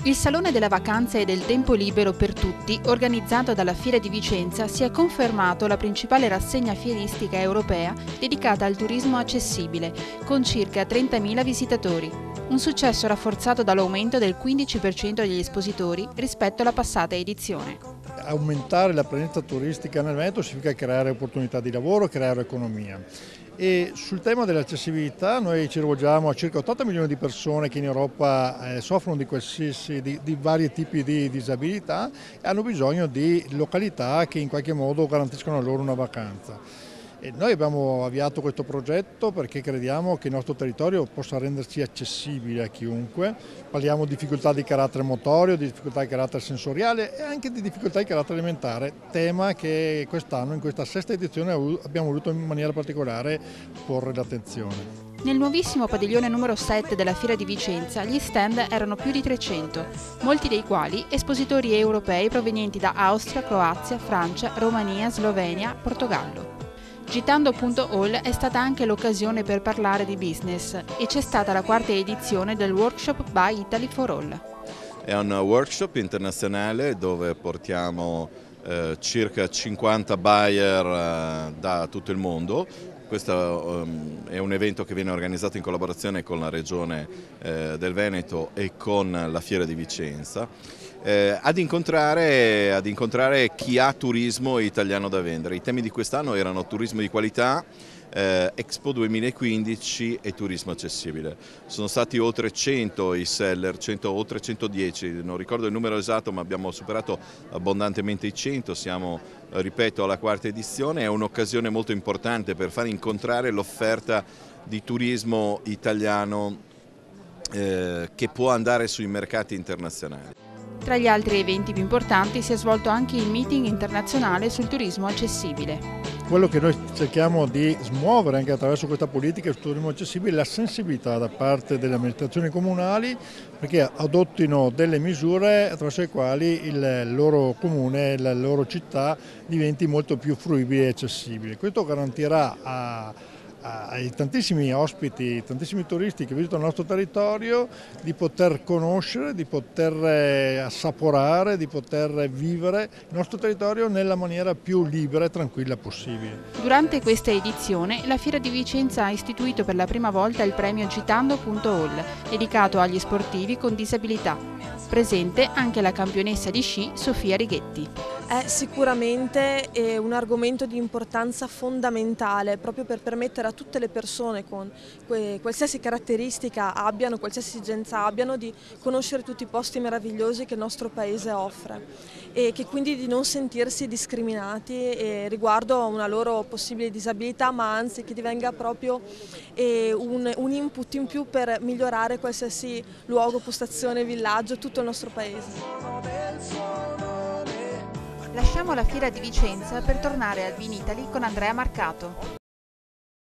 Il Salone della Vacanza e del Tempo Libero per tutti, organizzato dalla Fiera di Vicenza, si è confermato la principale rassegna fieristica europea dedicata al turismo accessibile, con circa 30.000 visitatori. Un successo rafforzato dall'aumento del 15% degli espositori rispetto alla passata edizione. Aumentare la presenza turistica nel Veneto significa creare opportunità di lavoro, creare economia. E sul tema dell'accessibilità noi ci rivolgiamo a circa 80 milioni di persone che in Europa soffrono di vari tipi di disabilità e hanno bisogno di località che in qualche modo garantiscono loro una vacanza. E noi abbiamo avviato questo progetto perché crediamo che il nostro territorio possa rendersi accessibile a chiunque. Parliamo di difficoltà di carattere motorio, di difficoltà di carattere sensoriale e anche di difficoltà di carattere alimentare, tema che quest'anno, in questa sesta edizione, abbiamo voluto in maniera particolare porre l'attenzione. Nel nuovissimo padiglione numero 7 della Fiera di Vicenza gli stand erano più di 300, molti dei quali espositori europei provenienti da Austria, Croazia, Francia, Romania, Slovenia, Portogallo. Gitando.all è stata anche l'occasione per parlare di business e c'è stata la quarta edizione del workshop by Italy for All. È un workshop internazionale dove portiamo circa 50 buyer da tutto il mondo. Questo è un evento che viene organizzato in collaborazione con la Regione del Veneto e con la Fiera di Vicenza. Ad incontrare chi ha turismo italiano da vendere. I temi di quest'anno erano turismo di qualità, Expo 2015 e turismo accessibile. Sono stati oltre 100 i seller, oltre 110, non ricordo il numero esatto, ma abbiamo superato abbondantemente i 100, siamo, ripeto, alla quarta edizione. È un'occasione molto importante per far incontrare l'offerta di turismo italiano che può andare sui mercati internazionali. Tra gli altri eventi più importanti si è svolto anche il meeting internazionale sul turismo accessibile. Quello che noi cerchiamo di smuovere anche attraverso questa politica sul turismo accessibile è la sensibilità da parte delle amministrazioni comunali perché adottino delle misure attraverso le quali il loro comune, la loro città diventi molto più fruibile e accessibile. Questo garantirà ai tantissimi ospiti, tantissimi turisti che visitano il nostro territorio di poter conoscere, di poter assaporare, di poter vivere il nostro territorio nella maniera più libera e tranquilla possibile. Durante questa edizione la Fiera di Vicenza ha istituito per la prima volta il premio Gitando.all, dedicato agli sportivi con disabilità. Presente anche la campionessa di sci Sofia Righetti. È sicuramente un argomento di importanza fondamentale proprio per permettere a tutte le persone con qualsiasi caratteristica abbiano, qualsiasi esigenza abbiano, di conoscere tutti i posti meravigliosi che il nostro paese offre e che quindi di non sentirsi discriminati riguardo a una loro possibile disabilità, ma anzi che divenga proprio un input in più per migliorare qualsiasi luogo, postazione, villaggio, tutto il nostro paese. Lasciamo la Fiera di Vicenza per tornare al Vinitaly con Andrea Marcato.